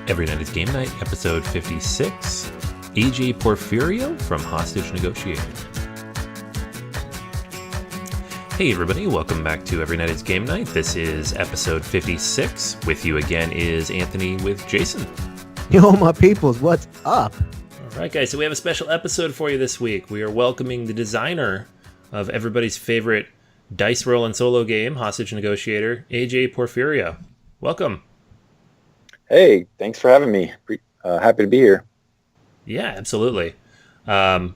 Every Night is Game Night, episode 56. AJ Porfirior from Hostage Negotiator. Hey everybody, welcome back to Every Night is Game Night. This is episode 56. With you again is Anthony with Jason. Yo, my peoples, what's up? All right, guys, so we have a special episode for you this week. We are welcoming the designer of everybody's favorite dice roll and solo game, Hostage Negotiator, AJ Porfirior. Welcome. Hey, thanks for having me. Happy to be here. Yeah, absolutely. I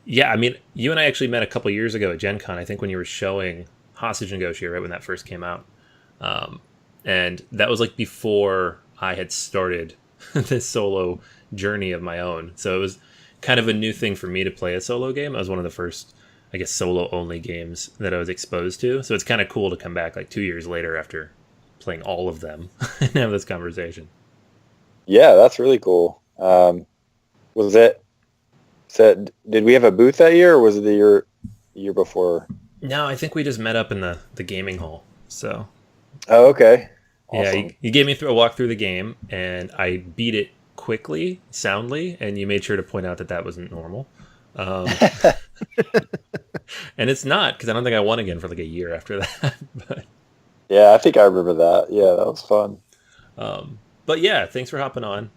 mean, you and I actually met a couple years ago at Gen Con, I think when you were showing Hostage Negotiator, right when that first came out. And that was like before I had started this solo journey of my own. So it was kind of a new thing for me to play a solo game. It was one of the first, I guess, solo-only games that I was exposed to. So it's kind of cool to come back like 2 years later after playing all of them and have this conversation. Yeah, that's really cool. Did we have a booth that year, or was it the year before? No, I think we just met up in the gaming hall. So. Oh, okay. Awesome. Yeah, you gave me a walk through the game, and I beat it quickly, soundly, and you made sure to point out that wasn't normal. And it's not, because I don't think I won again for like a year after that. But yeah, I think I remember that. Yeah, that was fun. But yeah, thanks for hopping on.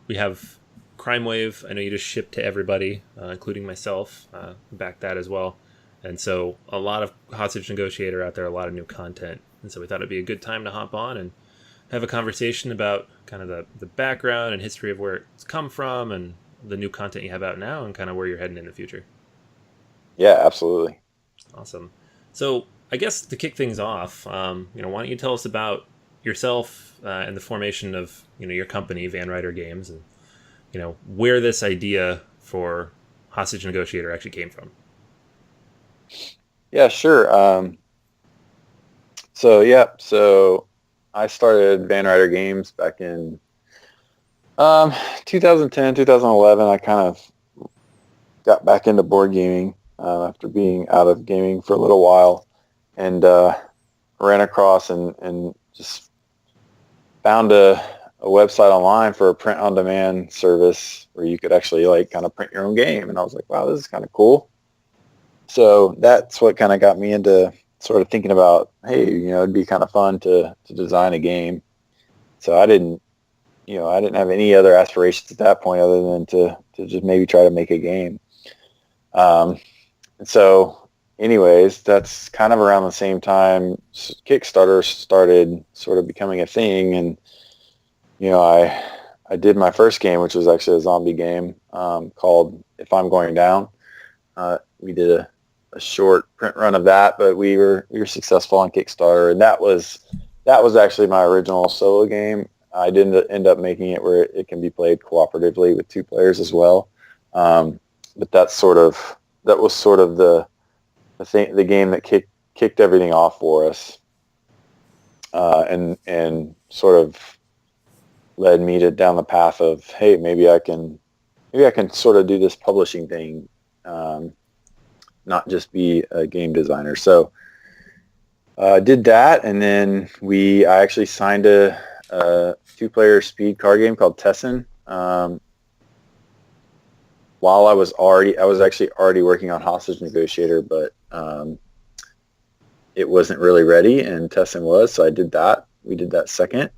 We have Crime Wave. I know you just shipped to everybody, including myself. Back that as well. And so a lot of Hostage Negotiator out there, a lot of new content. And so we thought it'd be a good time to hop on and have a conversation about kind of the background and history of where it's come from and the new content you have out now and kind of where you're heading in the future. Yeah, absolutely. Awesome. So I guess to kick things off, why don't you tell us about yourself and the formation of your company, Ryder Games, and where this idea for Hostage Negotiator actually came from. Yeah, sure. So I started Ryder Games back in 2010, 2011. I kind of got back into board gaming after being out of gaming for a little while, and ran across and just found a website online for a print-on-demand service where you could actually kind of print your own game. And I was like, wow, this is kind of cool. So that's what kind of got me into sort of thinking about, hey, it'd be kind of fun to design a game. So I didn't have any other aspirations at that point other than to just maybe try to make a game. And so anyways, that's kind of around the same time Kickstarter started sort of becoming a thing. And, I did my first game, which was actually a zombie game called If I'm Going Down. We did a short print run of that, but we were successful on Kickstarter, and that was actually my original solo game. I didn't end up making it where it can be played cooperatively with two players as well. But that was sort of the game that kicked everything off for us, and sort of led me down the path of, hey, maybe I can sort of do this publishing thing, not just be a game designer. So I did that, and then I actually signed a 2-player speed card game called Tessin. While I was actually already working on Hostage Negotiator, but it wasn't really ready, and Tessin was, so I did that. We did that second,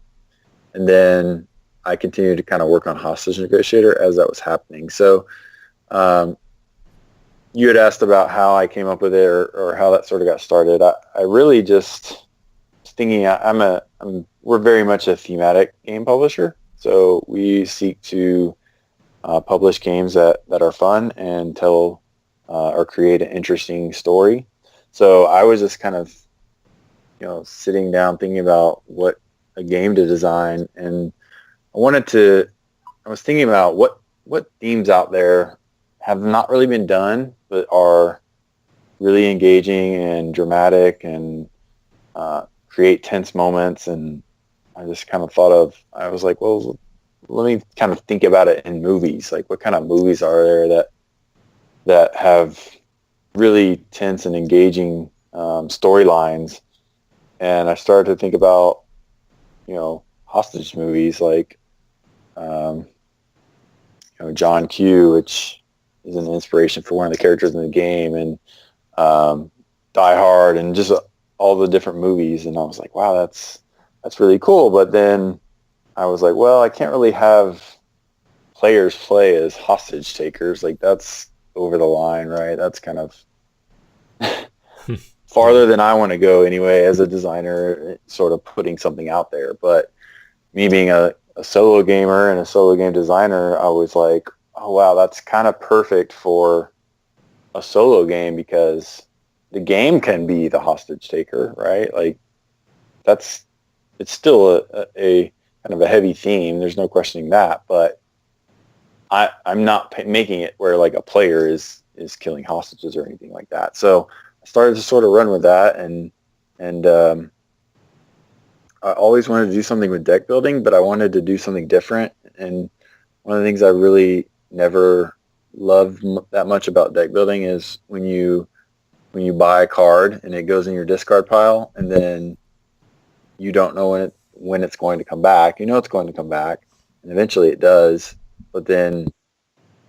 and then I continued to kind of work on Hostage Negotiator as that was happening. So you had asked about how I came up with it or how that sort of got started. I really just was thinking we're very much a thematic game publisher. So we seek to publish games that are fun and tell or create an interesting story. So I was just kind of, sitting down thinking about what a game to design, and I was thinking about what themes out there have not really been done, but are really engaging and dramatic and create tense moments. And I just kind of I was like, well, let me kind of think about it in movies. Like, what kind of movies are there that have really tense and engaging storylines? And I started to think about, hostage movies like John Q, which is an inspiration for one of the characters in the game, and Die Hard, and just all the different movies. And I was like, wow, that's really cool. But then I was like, well, I can't really have players play as hostage takers. Like, that's over the line, right? That's kind of farther than I want to go anyway as a designer, sort of putting something out there. But me being a solo gamer and a solo game designer, I was like, oh, wow, that's kind of perfect for a solo game, because the game can be the hostage taker, right? Like, it's still a kind of a heavy theme. There's no questioning that, but I'm not making it where like a player is killing hostages or anything like that. So I started to sort of run with that, and I always wanted to do something with deck building, but I wanted to do something different. And one of the things I really never loved that much about deck building is when you buy a card and it goes in your discard pile, and then you don't know when it's going to come back. You know it's going to come back, and eventually it does. But then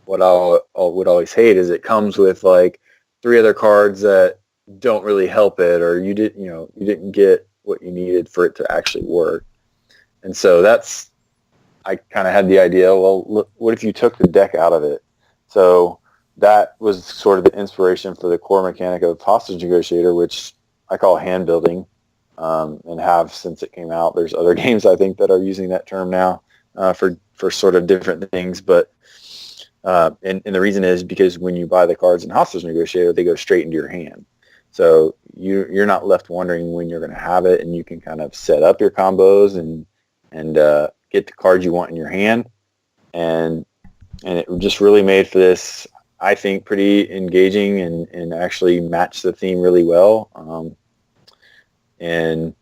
what I would always hate is it comes with like 3 other cards that don't really help it, or you didn't get what you needed for it to actually work. And so I kind of had the idea, well, look, what if you took the deck out of it? So that was sort of the inspiration for the core mechanic of Hostage Negotiator, which I call hand building, and have since it came out. There's other games I think that are using that term now for sort of different things, but and the reason is because when you buy the cards in Hostage Negotiator, they go straight into your hand. So you're not left wondering when you're going to have it, and you can kind of set up your combos and get the cards you want in your hand. And it just really made for this, I think, pretty engaging and actually matched the theme really well. And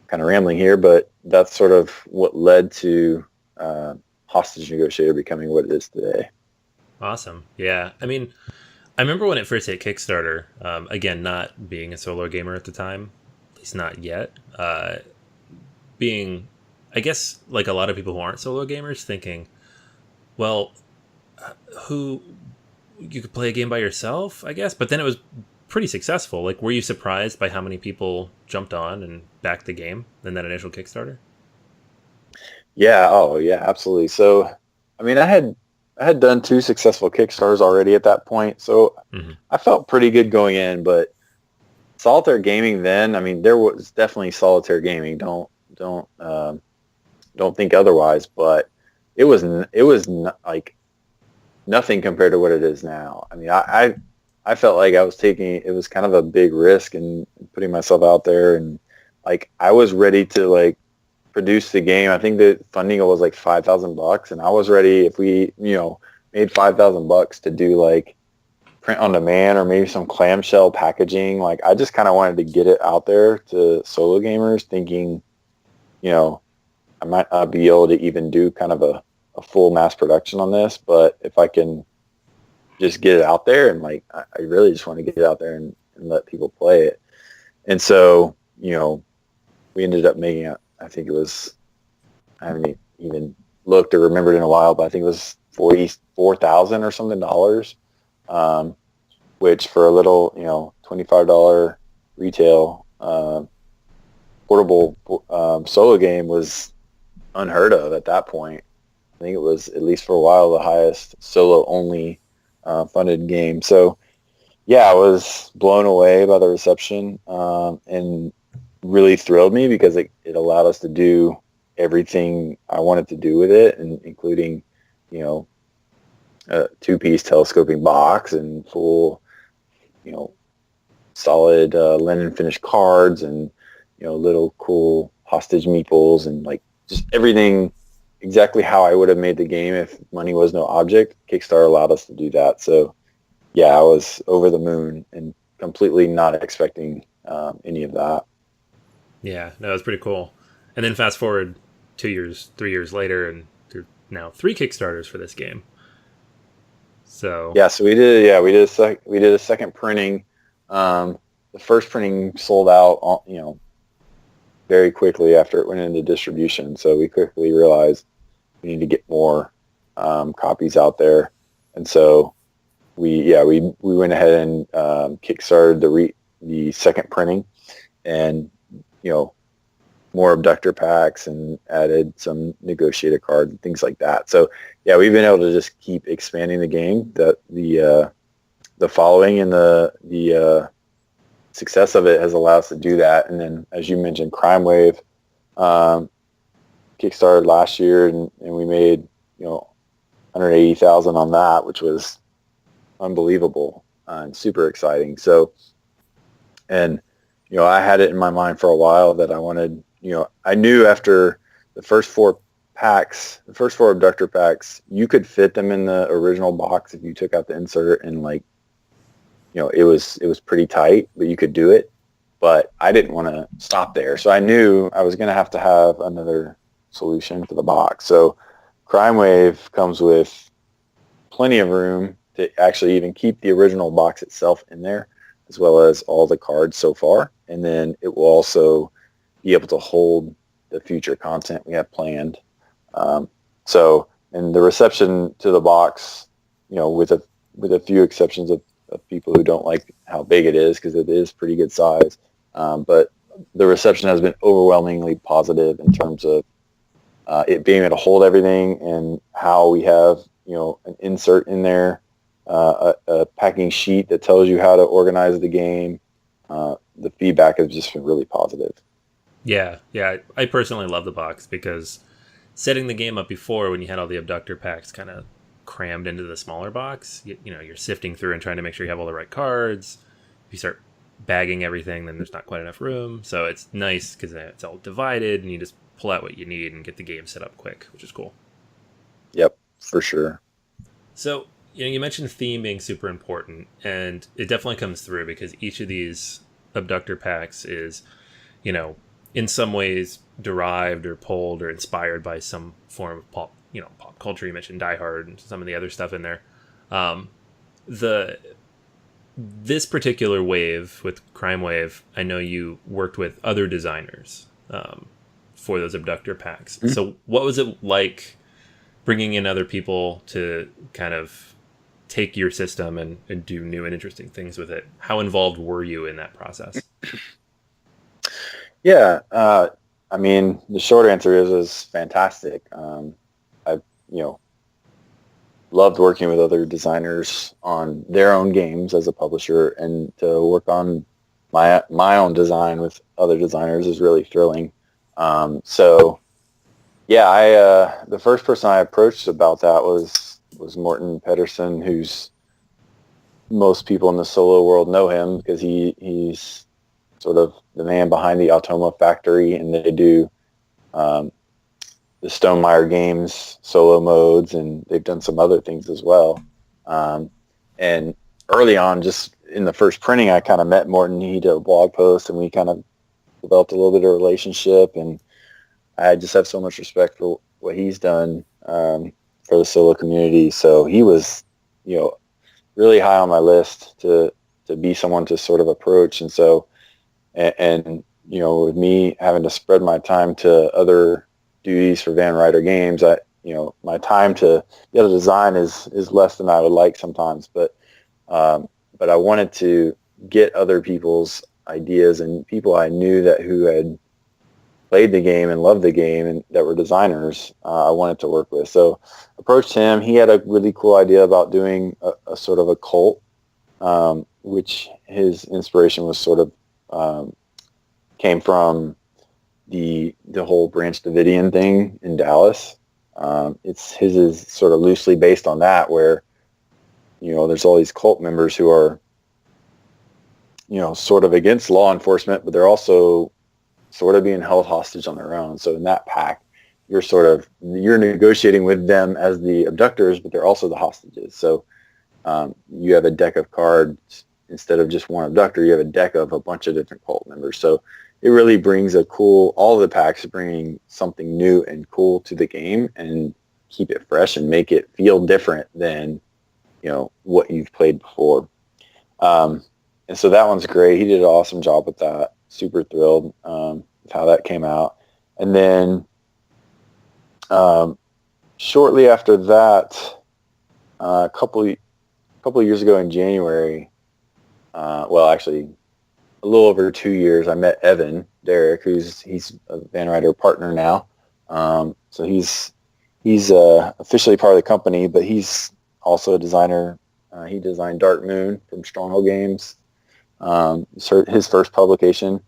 kind of rambling here, but that's sort of what led to Hostage Negotiator becoming what it is today. Awesome. Yeah. I mean, I remember when it first hit Kickstarter, again, not being a solo gamer at the time, at least not yet, being, I guess, like a lot of people who aren't solo gamers, thinking, well, who you could play a game by yourself, I guess. But then it was pretty successful. Like, were you surprised by how many people jumped on and backed the game in that initial Kickstarter? Yeah. Oh, yeah. Absolutely. So, I mean, I had done 2 successful Kickstarters already at that point, so I felt pretty good going in. But solitaire gaming then, I mean, there was definitely solitaire gaming. Don't think otherwise. But it was like nothing compared to what it is now. I mean, I felt like I was taking, it was kind of a big risk and putting myself out there, and like I was ready to like produce the game. I think the funding was like $5,000, and I was ready if we made $5,000 to do like print on demand or maybe some clamshell packaging. Like, I just kind of wanted to get it out there to solo gamers, thinking I might not be able to even do kind of a full mass production on this, but if I can just get it out there, and like I really just want to get it out there and let people play it. And so we ended up making it. I think it was, I haven't even looked or remembered in a while, but I think it was $44,000 or something dollars, which for a little $25 retail portable solo game was unheard of at that point. I think it was, at least for a while, the highest solo only funded game. So yeah, I was blown away by the reception, and really thrilled me because it allowed us to do everything I wanted to do with it, and including a 2-piece telescoping box and full solid linen finished cards, and little cool hostage meeples, and like just everything exactly how I would have made the game if money was no object. Kickstarter allowed us to do that. So yeah, I was over the moon and completely not expecting any of that. Yeah, no, that's pretty cool. And then fast forward 2 years, 3 years later, and there are now 3 Kickstarters for this game. So yeah, so we did a second printing. The first printing sold out, very quickly after it went into distribution. So we quickly realized, we need to get more copies out there. And so we went ahead and kickstarted the second printing, and more abductor packs, and added some negotiator cards and things like that. So yeah, we've been able to just keep expanding the game. The following and the success of it has allowed us to do that. And then, as you mentioned, Crime Wave kickstarted last year, and we made 180,000 on that, which was unbelievable and super exciting. So, and I had it in my mind for a while that I wanted. I knew after the first four abductor packs, you could fit them in the original box if you took out the insert, and it was pretty tight, but you could do it. But I didn't want to stop there, so I knew I was going to have another solution for the box. So Crime Wave comes with plenty of room to actually even keep the original box itself in there, as well as all the cards so far. And then it will also be able to hold the future content we have planned. And the reception to the box, with a few exceptions of people who don't like how big it is, because it is pretty good size. But the reception has been overwhelmingly positive in terms of it being able to hold everything, and how we have, an insert in there, a packing sheet that tells you how to organize the game. The feedback has just been really positive. Yeah. I personally love the box, because setting the game up before, when you had all the abductor packs kind of crammed into the smaller box, you're sifting through and trying to make sure you have all the right cards. If you start bagging everything, then there's not quite enough room. So it's nice because it's all divided, and you just pull out what you need and get the game set up quick, which is cool. Yep, for sure. So, you mentioned theme being super important, and it definitely comes through, because each of these abductor packs is, in some ways derived or pulled or inspired by some form of pop culture. You mentioned Die Hard and some of the other stuff in there. This particular wave with Crime Wave, I know you worked with other designers for those abductor packs. Mm-hmm. So what was it like bringing in other people to kind of take your system and do new and interesting things with it? How involved were you in that process? Yeah, the short answer is it was fantastic. I've loved working with other designers on their own games as a publisher, and to work on my own design with other designers is really thrilling. The first person I approached about that was Morten Pedersen, who's, most people in the solo world know him because he's sort of the man behind the Automa Factory, and they do the Stonemaier Games solo modes, and they've done some other things as well. And early on, just in the first printing, I kind of met Morten. He did a blog post, and we kind of developed a little bit of a relationship, and I just have so much respect for what he's done for the solo community. So he was, really high on my list to be someone to sort of approach. And so, and with me having to spread my time to other duties for Ryder Games, my time to be able to design is less than I would like sometimes. But I wanted to get other people's ideas, and people I knew who had played the game and loved the game and that were designers, I wanted to work with. So approached him. He had a really cool idea about doing a sort of a cult, which his inspiration was sort of came from the whole Branch Davidian thing in Dallas. His is sort of loosely based on that, where there's all these cult members who are sort of against law enforcement, but they're also sort of being held hostage on their own. So in that pack, you're negotiating with them as the abductors, but they're also the hostages. So you have a deck of cards. Instead of just one abductor, you have a deck of a bunch of different cult members. So it really brings all the packs are bringing something new and cool to the game, and keep it fresh and make it feel different than what you've played before. And so that one's great. He did an awesome job with that. Super thrilled with how that came out. And then shortly after that, a couple of years ago in January, well, actually, a little over 2 years, I met Evan Derrick, he's a Van Ryder partner now. So he's officially part of the company, but he's also a designer. He designed Dark Moon from Stronghold Games, his first publication,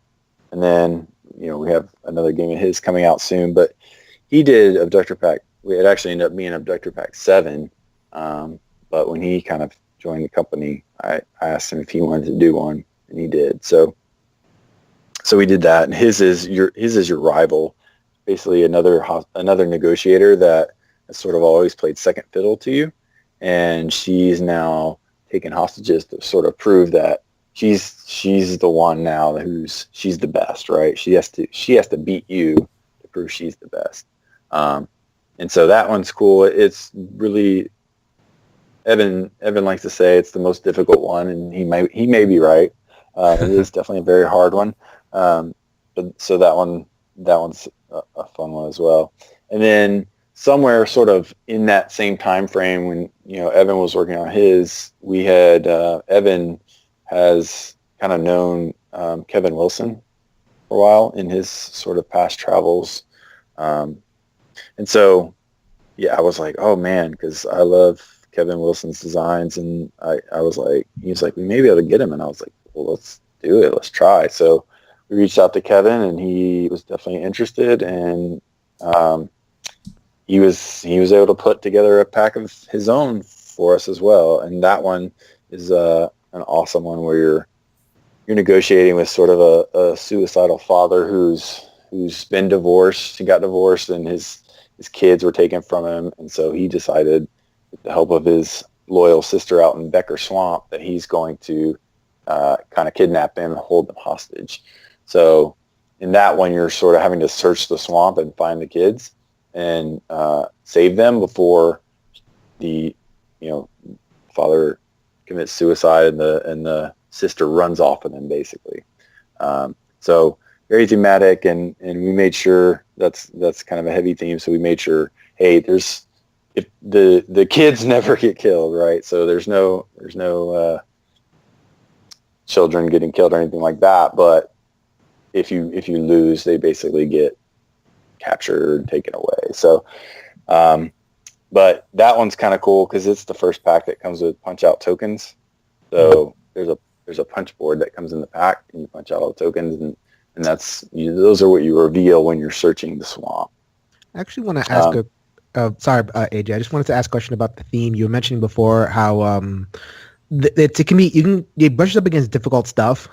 and then we have another game of his coming out soon. But he did Abductor Pack. It actually ended up being Abductor Pack 7. But when he kind of joined the company, I asked him if he wanted to do one, and he did. So we did that, and his is your rival, basically another negotiator that has sort of always played second fiddle to you, and she's now taken hostages to sort of prove that she's the one now she's the best, right? She has to beat you to prove she's the best. And so that one's cool. It's really, Evan likes to say it's the most difficult one, and he may be right. It is definitely a very hard one. But so that one's a fun one as well. And then somewhere sort of in that same time frame when Evan was working on his, we had Evan has kind of known Kevin Wilson for a while in his sort of past travels. And so, yeah, I was like, oh man, because I love Kevin Wilson's designs, and he was like, we may be able to get him, and I was like, well, let's do it, let's try. So we reached out to Kevin, and he was definitely interested, and he was able to put together a pack of his own for us as well. And that one is an awesome one where you're negotiating with sort of a suicidal father who's been divorced. He got divorced, and his kids were taken from him, and so he decided, with the help of his loyal sister out in Becker Swamp, that he's going to kind of kidnap them and hold them hostage. So in that one, you're sort of having to search the swamp and find the kids and save them before the father commits suicide and the sister runs off of them, basically. So very thematic, and we made sure that's kind of a heavy theme. So we made sure, hey, if the kids never get killed, right? So there's no children getting killed or anything like that. But if you lose, they basically get captured and taken away. So, but that one's kind of cool because it's the first pack that comes with punch out tokens. So there's a punch board that comes in the pack, and you punch out all the tokens, and those are what you reveal when you're searching the swamp. I actually want to ask AJ. I just wanted to ask a question about the theme. You were mentioning before how it can be, you brush up against difficult stuff.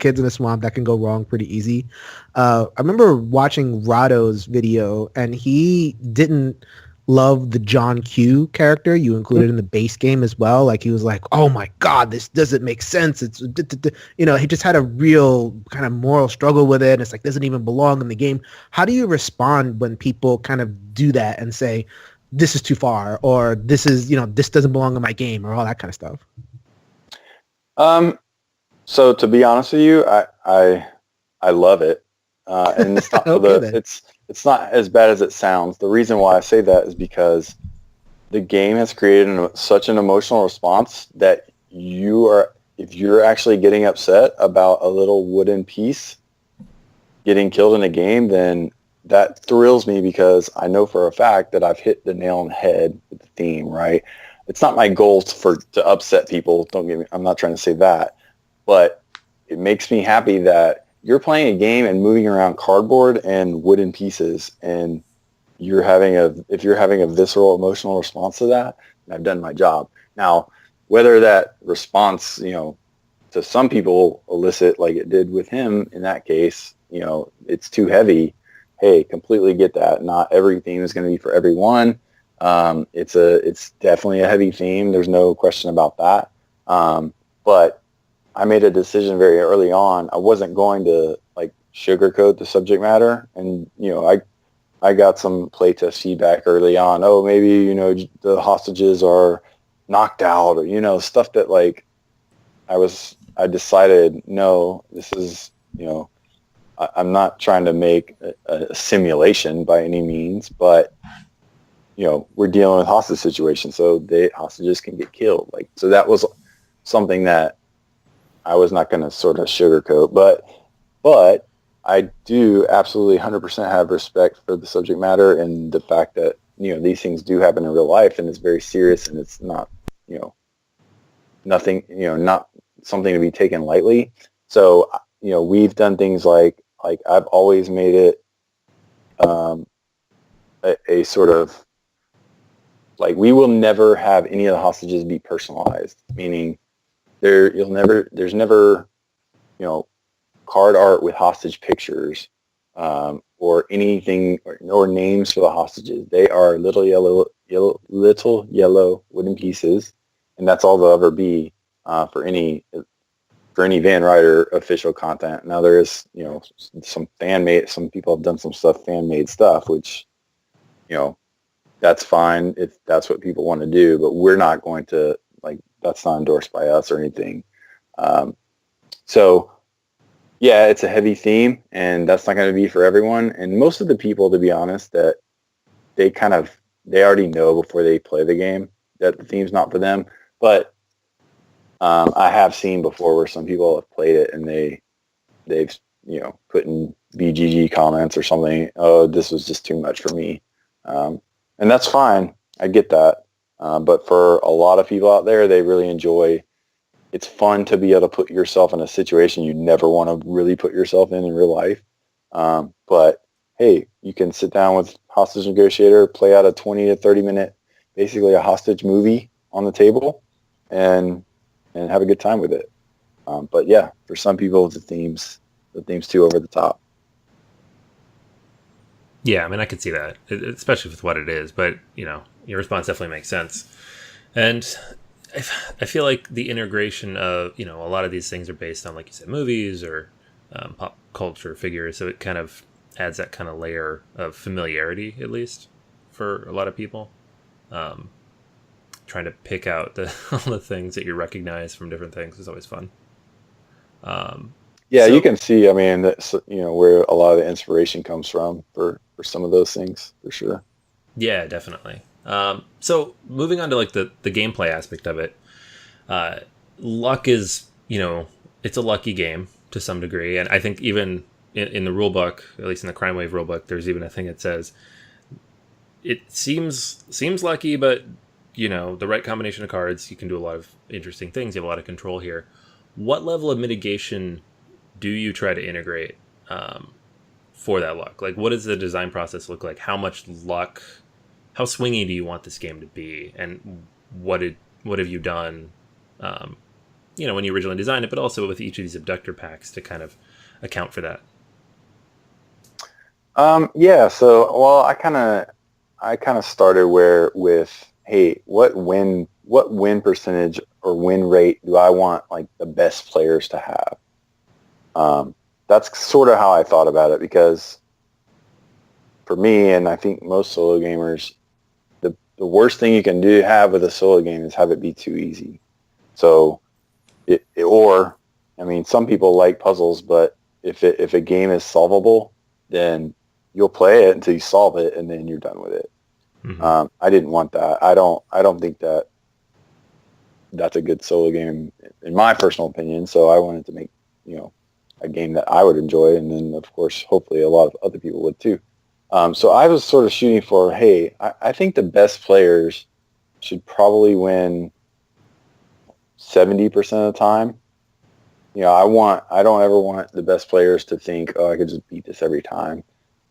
Kids in a swamp, that can go wrong pretty easy. I remember watching Rado's video, and he didn't love the John Q character you included in the base game as well. Like, he was like, oh my God, this doesn't make sense. It's, he just had a real kind of moral struggle with it. And it's like, doesn't even belong in the game. How do you respond when people kind of do that and say, this is too far, or this is, this doesn't belong in my game, or all that kind of stuff? So to be honest with you, I love it. And it's not it's not as bad as it sounds. The reason why I say that is because the game has created such an emotional response that if you're actually getting upset about a little wooden piece getting killed in a game, then that thrills me, because I know for a fact that I've hit the nail on the head with the theme, right? It's not my goal to upset people. Don't get me, I'm not trying to say that, but it makes me happy that you're playing a game and moving around cardboard and wooden pieces, and if you're having a visceral emotional response to that, I've done my job. Now, whether that response, to some people elicit, like it did with him in that case, it's too heavy. Hey, completely get that. Not every theme is going to be for everyone. It's definitely a heavy theme. There's no question about that. But I made a decision very early on. I wasn't going to sugarcoat the subject matter, and I got some playtest feedback early on. Oh, maybe the hostages are knocked out, or stuff that I decided, no, this is I'm not trying to make a simulation by any means, but we're dealing with hostage situations, so hostages can get killed. Like, so that was something that I was not going to sort of sugarcoat, but I do absolutely 100% have respect for the subject matter and the fact that, these things do happen in real life, and it's very serious, and it's not, nothing, not something to be taken lightly. So, we've done things like I've always made it a sort of, like, we will never have any of the hostages be personalized, meaning there's never, card art with hostage pictures, or anything, or names for the hostages. They are little yellow wooden pieces, and that's all they'll ever be, for any Van Ryder official content. Now there is, some people have done some fan made stuff, which, that's fine if that's what people want to do, but we're not going to, like, that's not endorsed by us or anything. So yeah, it's a heavy theme, and that's not going to be for everyone. And most of the people, to be honest, that they already know before they play the game that the theme's not for them. But I have seen before where some people have played it and they've put in BGG comments or something. Oh, this was just too much for me, and that's fine. I get that, but for a lot of people out there, they really enjoy. It's fun to be able to put yourself in a situation you never want to really put yourself in real life. But hey, you can sit down with Hostage Negotiator, play out a 20 to 30 minute, basically a hostage movie on the table, and have a good time with it. But yeah, for some people, the theme's too over the top. Yeah, I mean, I could see that, especially with what it is. But your response definitely makes sense, and I feel like the integration of, a lot of these things are based on, like you said, movies or pop culture figures. So it kind of adds that kind of layer of familiarity, at least for a lot of people. Trying to pick out all the things that you recognize from different things is always fun. Yeah, so, you can see, I mean, that's, where a lot of the inspiration comes from for some of those things, for sure. Yeah, definitely. So moving on to like the gameplay aspect of it, luck is, it's a lucky game to some degree. And I think even in the rule book, at least in the Crime Wave rule book, there's even a thing that says it seems lucky, but the right combination of cards, you can do a lot of interesting things. You have a lot of control here. What level of mitigation do you try to integrate for that luck? Like, what does the design process look like? How much luck? How swingy do you want this game to be, and what have you done, when you originally designed it, but also with each of these abductor packs to kind of account for that? Yeah. So, well, I kind of started with, hey, what win percentage or win rate do I want, like, the best players to have? That's sort of how I thought about it, because for me, and I think most solo gamers, the worst thing you can have with a solo game is have it be too easy. So, or, I mean, some people like puzzles, but if a game is solvable, then you'll play it until you solve it, and then you're done with it. Mm-hmm. I didn't want that. I don't think that's a good solo game, in my personal opinion. So I wanted to make, a game that I would enjoy, and then, of course, hopefully a lot of other people would too. So I was sort of shooting for, hey, I think the best players should probably win 70% of the time. I don't ever want the best players to think, oh, I could just beat this every time.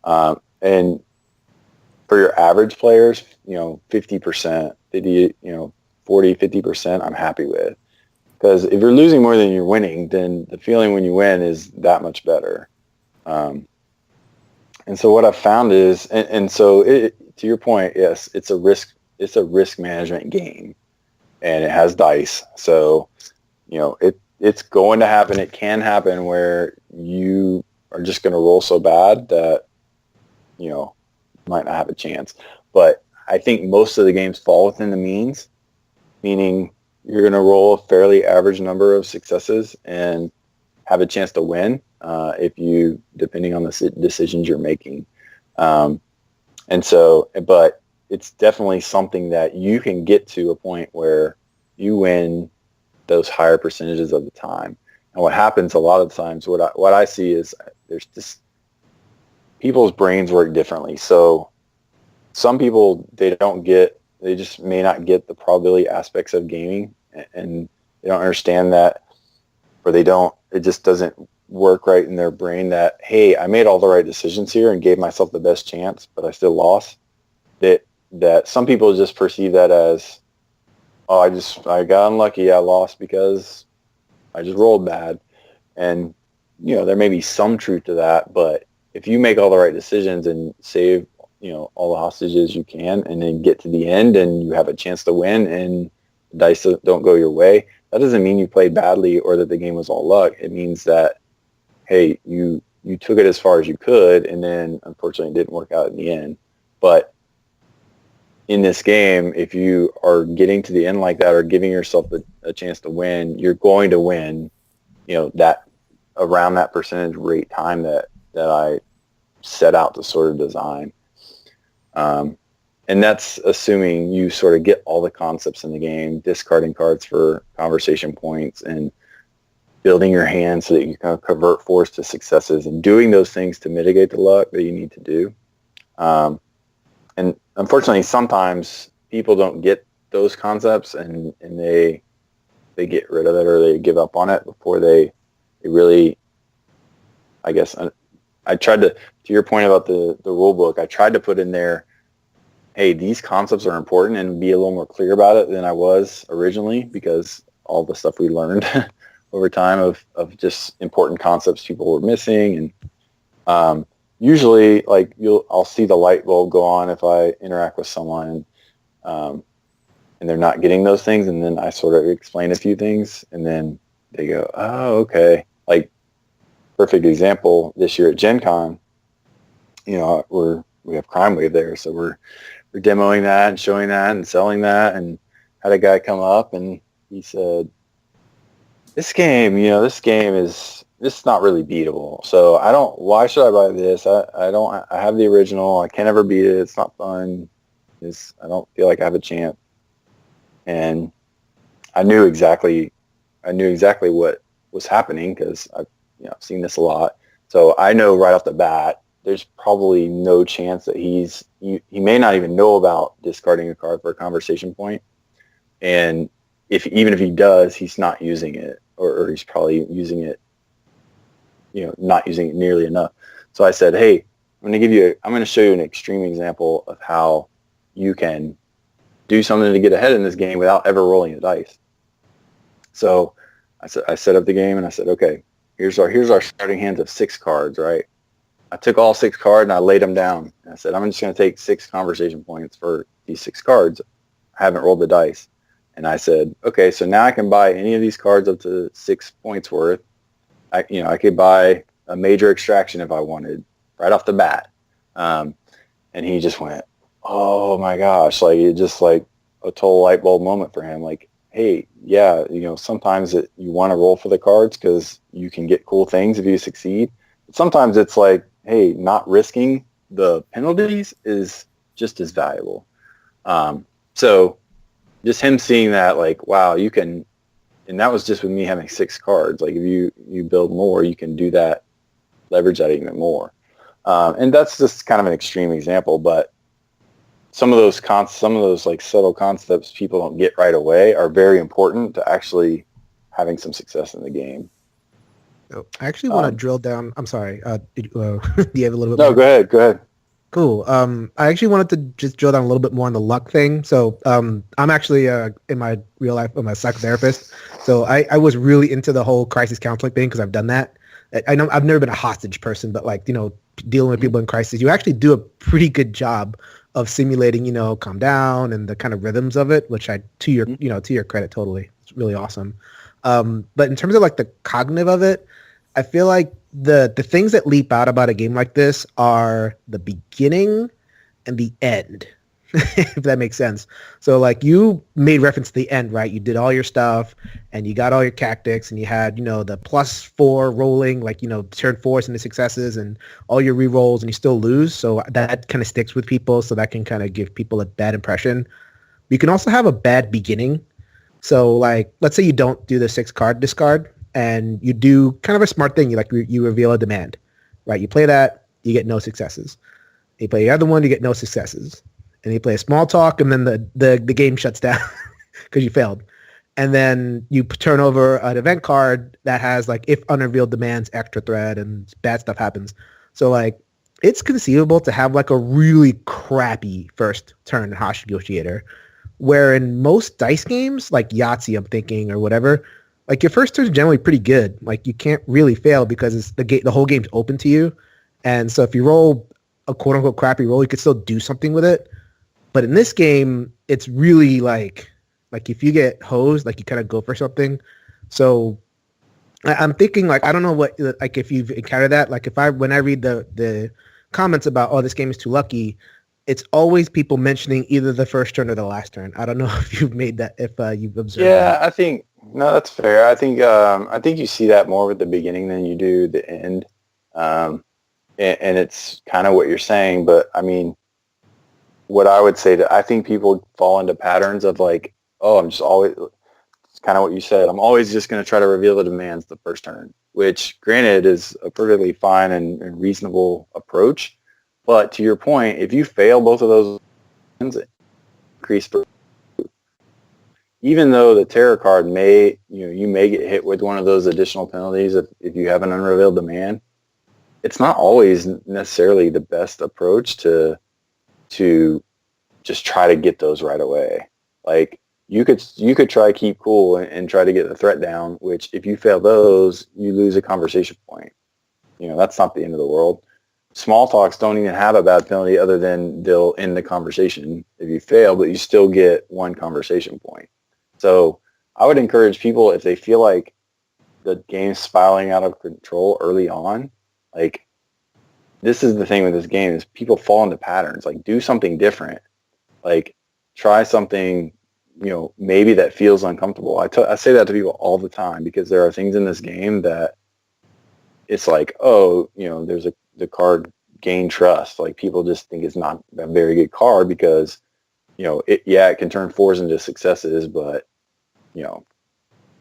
And for your average players, 50%, 50, 40, 50%, I'm happy with. Because if you're losing more than you're winning, then the feeling when you win is that much better. And so what I've found is, and so to your point, yes, it's a risk management game, and it has dice. So, it's going to happen. It can happen where you are just going to roll so bad that, you might not have a chance. But I think most of the games fall within the means, meaning you're going to roll a fairly average number of successes and have a chance to win, depending on the decisions you're making. And so, but it's definitely something that you can get to a point where you win those higher percentages of the time. And what happens a lot of times, what I see is there's just people's brains work differently. So some people, they just may not get the probability aspects of gaming, and they don't understand that, or it just doesn't work right in their brain that, hey, I made all the right decisions here and gave myself the best chance, but I still lost. That some people just perceive that as, oh, I got unlucky, I lost because I just rolled bad. And, there may be some truth to that, but if you make all the right decisions and save, all the hostages you can, and then get to the end and you have a chance to win and the dice don't go your way, that doesn't mean you played badly or that the game was all luck. It means that, hey, you took it as far as you could, and then unfortunately it didn't work out in the end. But in this game, if you are getting to the end like that or giving yourself a chance to win, you're going to win, that around that percentage rate time that I set out to sort of design. And that's assuming you sort of get all the concepts in the game, discarding cards for conversation points and building your hand so that you can convert fours to successes and doing those things to mitigate the luck that you need to do. And unfortunately, sometimes people don't get those concepts and they get rid of it or they give up on it before they really, I guess, I tried to your point about the rule book, I tried to put in there, hey, these concepts are important, and be a little more clear about it than I was originally, because all the stuff we learned over time of just important concepts people were missing. And usually, like, I'll see the light bulb go on if I interact with someone and they're not getting those things, and then I sort of explain a few things, and then they go, oh, okay. Like, perfect example, this year at Gen Con, we have Crime Wave there, so we're demoing that and showing that and selling that, and had a guy come up and he said, this game is not really beatable. So why should I buy this? I have the original. I can't ever beat it. It's not fun. I don't feel like I have a chance. And I knew exactly what was happening, because I've seen this a lot. So I know right off the bat, there's probably no chance that he may not even know about discarding a card for a conversation point. And even if he does, he's not using it, or he's probably using it, not using it nearly enough. So I said, hey, I'm going to show you an extreme example of how you can do something to get ahead in this game without ever rolling the dice. So I set up the game and I said, okay, here's our starting hands of 6 cards, right? I took all 6 cards and I laid them down. And I said, I'm just going to take 6 conversation points for these 6 cards. I haven't rolled the dice. And I said, okay, so now I can buy any of these cards up to 6 points worth. I could buy a major extraction if I wanted, right off the bat. And he just went, oh my gosh, like, it just like a total light bulb moment for him. Like, hey, yeah, sometimes you want to roll for the cards because you can get cool things if you succeed. But sometimes it's like, hey, not risking the penalties is just as valuable. So just him seeing that, like, wow, you can, and that was just with me having 6 cards. Like, if you build more, you can do that, leverage that even more. And that's just kind of an extreme example, but some of those like subtle concepts people don't get right away are very important to actually having some success in the game. Oh, I actually want to drill down. I'm sorry. Do you have a little bit No, more? go ahead. Cool. I actually wanted to just drill down a little bit more on the luck thing. So I'm actually in my real life, I'm a psychotherapist. So I was really into the whole crisis counseling thing because I've done that. I know I've never been a hostage person, but like, dealing with people in crisis, you actually do a pretty good job of simulating, calm down and the kind of rhythms of it, which to your credit, totally. It's really awesome. But in terms of like the cognitive of it, I feel like the things that leap out about a game like this are the beginning and the end. if that makes sense. So like you made reference to the end, right? You did all your stuff and you got all your tactics and you had, the +4 rolling, like, turn 4s into successes and all your re-rolls and you still lose. So that kind of sticks with people. So that can kind of give people a bad impression. You can also have a bad beginning. So like, let's say you don't do the 6-card discard and you do kind of a smart thing. You reveal a demand, right? You play that, you get no successes. You play the other one, you get no successes. And you play a small talk, and then the game shuts down because you failed. And then you turn over an event card that has, like, if unrevealed demands, extra threat, and bad stuff happens. So, like, it's conceivable to have, like, a really crappy first turn in Hostage Negotiator, where in most dice games, like Yahtzee, I'm thinking, or whatever, like, your first turn is generally pretty good. Like, you can't really fail because it's the whole game's open to you. And so if you roll a quote-unquote crappy roll, you could still do something with it. But in this game, it's really like if you get hosed, like you kind of go for something. So I'm thinking like, I don't know what, like if you've encountered that, like when I read the comments about, oh, this game is too lucky, it's always people mentioning either the first turn or the last turn. I don't know if you've made that, if you've observed that. I think, no, that's fair. I think you see that more with the beginning than you do the end. And it's kind of what you're saying, but I mean, what I would say I think people fall into patterns of like, oh, I'm just always, it's kind of what you said. I'm always just going to try to reveal the demands the first turn, which granted is a perfectly fine and reasonable approach. But to your point, if you fail both of those, increase, even though the terror card may, you may get hit with one of those additional penalties if you have an unrevealed demand, it's not always necessarily the best approach to just try to get those right away. Like you could try to keep cool and try to get the threat down, which if you fail those, you lose a conversation point. That's not the end of the world. Small talks don't even have a bad penalty other than they'll end the conversation if you fail, but you still get one conversation point. So I would encourage people, if they feel like the game's spiraling out of control early on, like, this is the thing with this game is people fall into patterns. Like, do something different. Like, try something, maybe that feels uncomfortable. I say that to people all the time because there are things in this game that it's like, oh, there's the card Gain Trust. Like, people just think it's not a very good card because, it can turn 4s into successes, but, it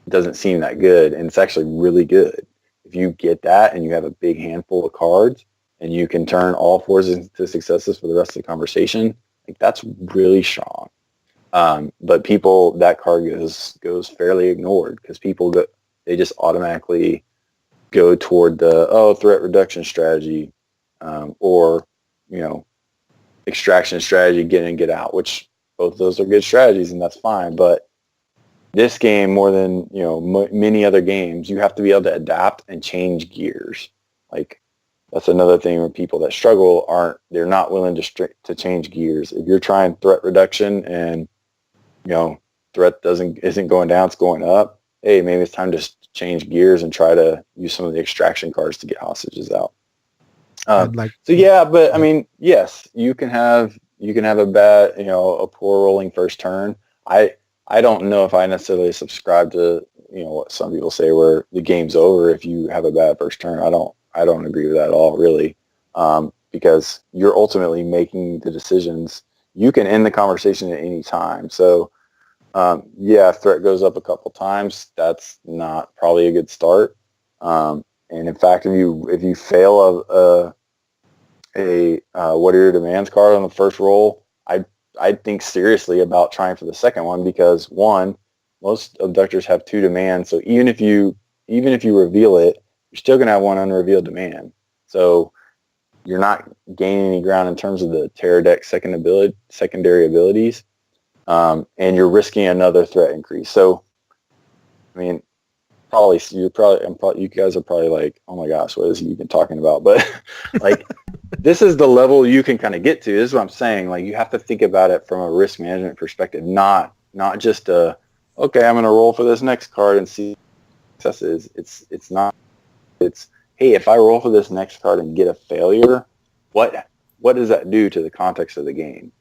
doesn't seem that good. And it's actually really good. If you get that and you have a big handful of cards, and you can turn all 4s into successes for the rest of the conversation, like that's really strong. But people, that card goes fairly ignored because people they just automatically go toward the threat reduction strategy, or extraction strategy, get in, get out, which both of those are good strategies and that's fine. But this game, more than many other games, you have to be able to adapt and change gears. Like, that's another thing where people that struggle they're not willing to change gears. If you're trying threat reduction and, threat isn't going down, it's going up, hey, maybe it's time to change gears and try to use some of the extraction cards to get hostages out. But I mean, yes, you can have a bad, a poor rolling first turn. I don't know if I necessarily subscribe to, what some people say where the game's over if you have a bad first turn. I don't agree with that at all, really, because you're ultimately making the decisions. You can end the conversation at any time. So, if threat goes up a couple times, that's not probably a good start. And in fact, if you fail what are your demands card on the first roll, I'd think seriously about trying for the second one because, one, most abductors have 2 demands. So even if you reveal it, you're still going to have one unrevealed demand. So you're not gaining any ground in terms of the terror deck secondary abilities, and you're risking another threat increase. So, I mean, you guys are probably like, oh my gosh, what is he even talking about? But like, this is the level you can kind of get to. This is what I'm saying. Like, you have to think about it from a risk management perspective, not just okay, I'm going to roll for this next card and see successes. It's not. It's, hey, if I roll for this next card and get a failure, what does that do to the context of the game?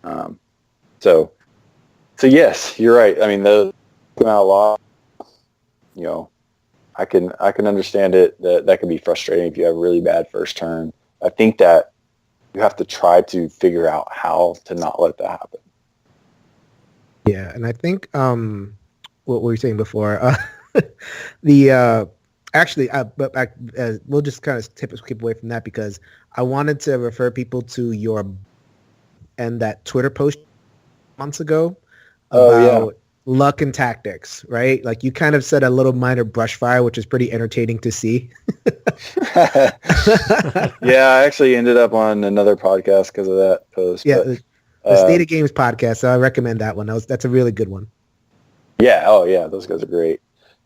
So yes, you're right. I mean, those come out a lot. You know, I can understand it. That can be frustrating if you have a really bad first turn. I think that you have to try to figure out how to not let that happen. Yeah, and I think what we were saying before, the actually, but we'll just kind of skip away from that because I wanted to refer people to your and that Twitter post months ago Oh yeah. about luck and tactics, right? Like you kind of said a little minor brush fire, which is pretty entertaining to see. Yeah, I actually ended up on another podcast because of that post. Yeah, But the State of Games podcast. So I recommend that one. That's a really good one. yeah, oh yeah, those guys are great.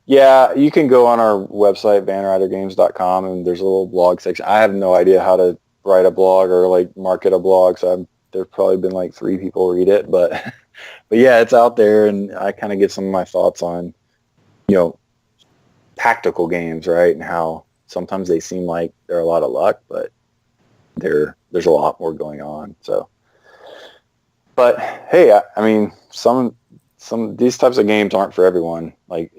Yeah, you can go on our website, vanridergames.com, and there's a little blog section. I have no idea how to write a blog or like market a blog, so there's probably been like 3 people read it, but but yeah, it's out there, and I kind of give some of my thoughts on, you know, tactical games, right, and how sometimes they seem like they're a lot of luck, but there's a lot more going on. So, but hey, I mean, some these types of games aren't for everyone. Like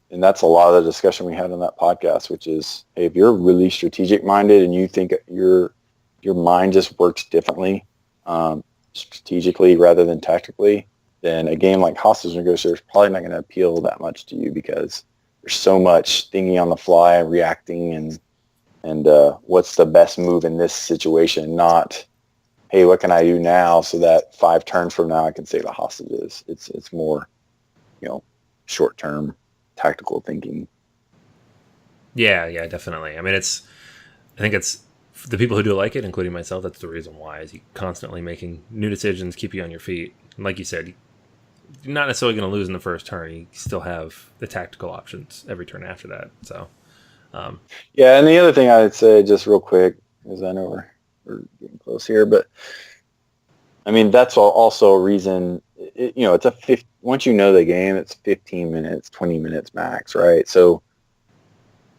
and that's a lot of the discussion we had on that podcast, which is, hey, if you're really strategic minded and you think your mind just works differently, strategically rather than tactically, then a game like Hostage Negotiator is probably not going to appeal that much to you because there's so much thinking on the fly and reacting and what's the best move in this situation, not, hey, what can I do now so that 5 turns from now I can save the hostages. It's more, short term tactical thinking. Yeah, definitely. I mean, I think it's for the people who do like it, including myself. That's the reason why, is you constantly making new decisions, keep you on your feet. And like you said, you're not necessarily going to lose in the first turn. You still have the tactical options every turn after that. So, yeah, and the other thing I would say, just real quick, because I know we're getting close here, but I mean that's also a reason. It's once you know the game, it's 15 minutes, 20 minutes max, right? So,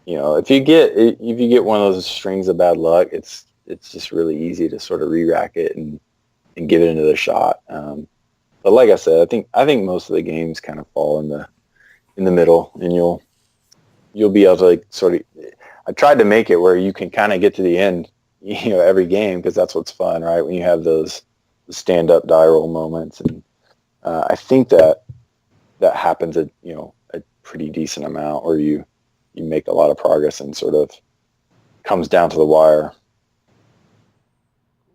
if you get one of those strings of bad luck, it's just really easy to sort of re-rack it and give it another shot. But like I said, I think most of the games kind of fall in the middle, and you'll be able to like sort of. I tried to make it where you can kind of get to the end, every game, because that's what's fun, right? When you have those stand-up die roll moments, and I think that happens at a pretty decent amount, where you make a lot of progress and sort of comes down to the wire.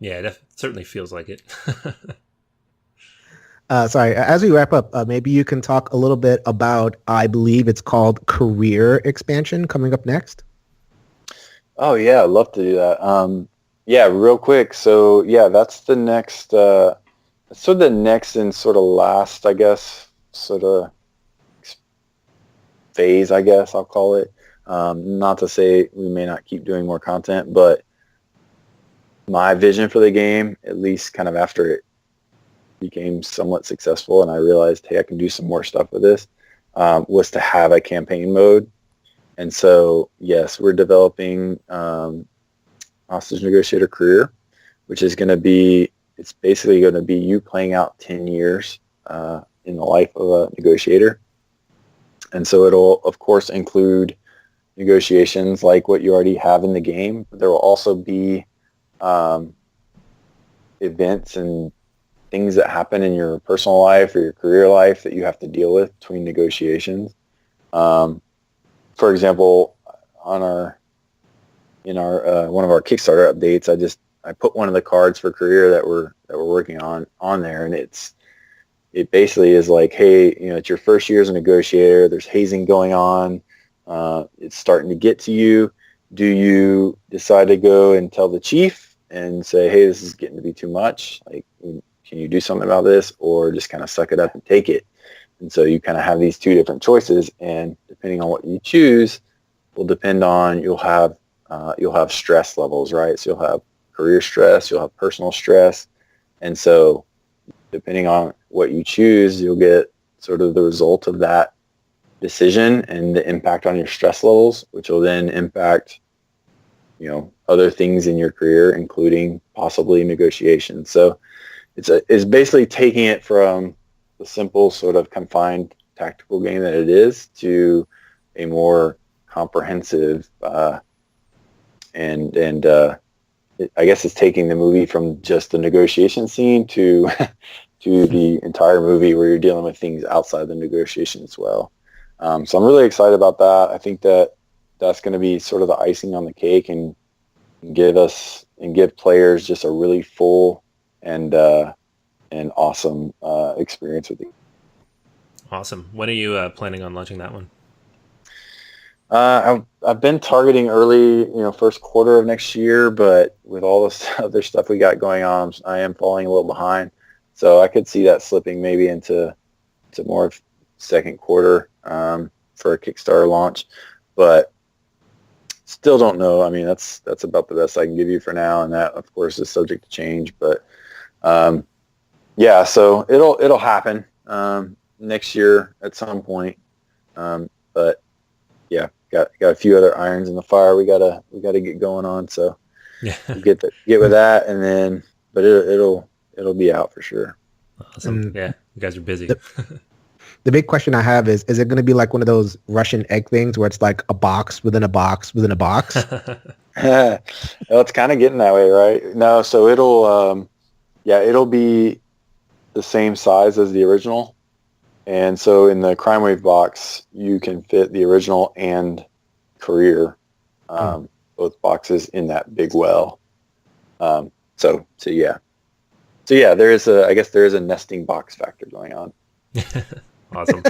yeah, it certainly feels like it. Sorry, as we wrap up, maybe you can talk a little bit about, I believe it's called career expansion coming up next. Oh yeah, I'd love to do that. Yeah, real quick. So yeah, that's the next, the next and sort of last, I guess, sort of phase, I guess I'll call it. Not to say we may not keep doing more content, but my vision for the game, at least kind of after it became somewhat successful and I realized, hey, I can do some more stuff with this, was to have a campaign mode. And so, yes, we're developing Hostage Negotiator Career, which is going to be, it's basically going to be you playing out 10 years in the life of a negotiator. And so it'll, of course, include negotiations like what you already have in the game, but there will also be events and things that happen in your personal life or your career life that you have to deal with between negotiations. For example, in our one of our Kickstarter updates, I put one of the cards for career that we're working on there, and it basically is like, hey, it's your first year as a negotiator. There's hazing going on. It's starting to get to you. Do you decide to go and tell the chief and say, hey, this is getting to be too much? Like, can you do something about this, or just kind of suck it up and take it? And so you kind of have these 2 different choices, and depending on what you choose will depend on, you'll have stress levels, right? So you'll have career stress, you'll have personal stress. And so depending on what you choose, you'll get sort of the result of that decision and the impact on your stress levels, which will then impact, other things in your career, including possibly negotiations. So it's basically taking it from the simple sort of confined tactical game that it is to a more comprehensive I guess it's taking the movie from just the negotiation scene to to the entire movie where you're dealing with things outside the negotiation as well. So I'm really excited about that. I think that's going to be sort of the icing on the cake and give players just a really full and awesome experience with it. Awesome. When are you planning on launching that one? I've been targeting early, first quarter of next year, but with all this other stuff we got going on, I am falling a little behind. So I could see that slipping maybe into more of second quarter for a Kickstarter launch, but still don't know. I mean, that's about the best I can give you for now, and that of course is subject to change. But yeah, so it'll happen next year at some point. But yeah, got a few other irons in the fire we gotta get going on. So Yeah. get with that, and then but it'll be out for sure. Awesome. Yeah, you guys are busy. The big question I have is it going to be like one of those Russian egg things where it's like a box within a box within a box? Well, it's kind of getting that way, right? No, so it'll be the same size as the original. And so in the Crime Wave box, you can fit the original and Career, both boxes in that big well. So yeah. So yeah, I guess there is a nesting box factor going on. Awesome.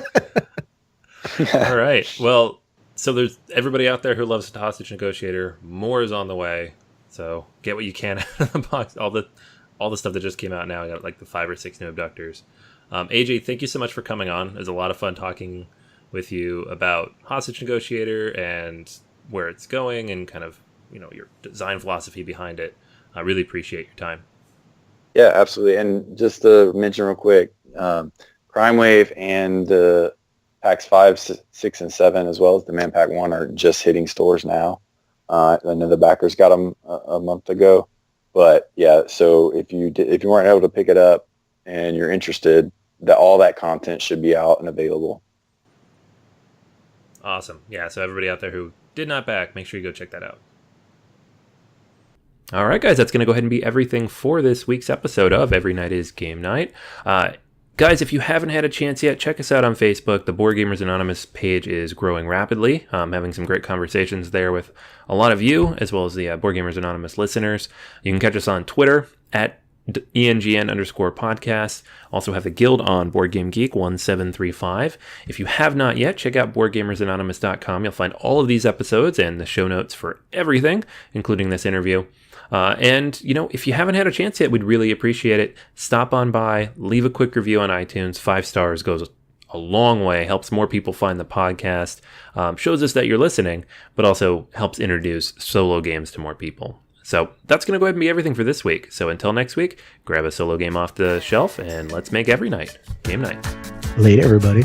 All right. Well, so there's everybody out there who loves the Hostage Negotiator. More is on the way. So get what you can out of the box. All the stuff that just came out now. I got like the 5 or 6 new abductors. AJ, thank you so much for coming on. It was a lot of fun talking with you about Hostage Negotiator and where it's going and kind of, your design philosophy behind it. I really appreciate your time. Yeah, absolutely. And just to mention real quick, Crime Wave and the packs 5, 6, and 7, as well as the Man Pack 1, are just hitting stores now. I know the backers got them a month ago. But yeah, so if you weren't able to pick it up and you're interested, all that content should be out and available. Awesome. Yeah, so everybody out there who did not back, make sure you go check that out. All right, guys, that's going to go ahead and be everything for this week's episode of Every Night is Game Night. Guys, if you haven't had a chance yet, check us out on Facebook. The Board Gamers Anonymous page is growing rapidly. Having some great conversations there with a lot of you, as well as the Board Gamers Anonymous listeners. You can catch us on Twitter at ENGN_podcast. Also have the guild on Board Game Geek 1735. If you have not yet, check out BoardGamersAnonymous.com. You'll find all of these episodes and the show notes for everything, including this interview. And, if you haven't had a chance yet, we'd really appreciate it. Stop on by, leave a quick review on iTunes. 5 stars goes a long way, helps more people find the podcast, shows us that you're listening, but also helps introduce solo games to more people. So that's going to go ahead and be everything for this week. So until next week, grab a solo game off the shelf and let's make every night game night. Later, everybody.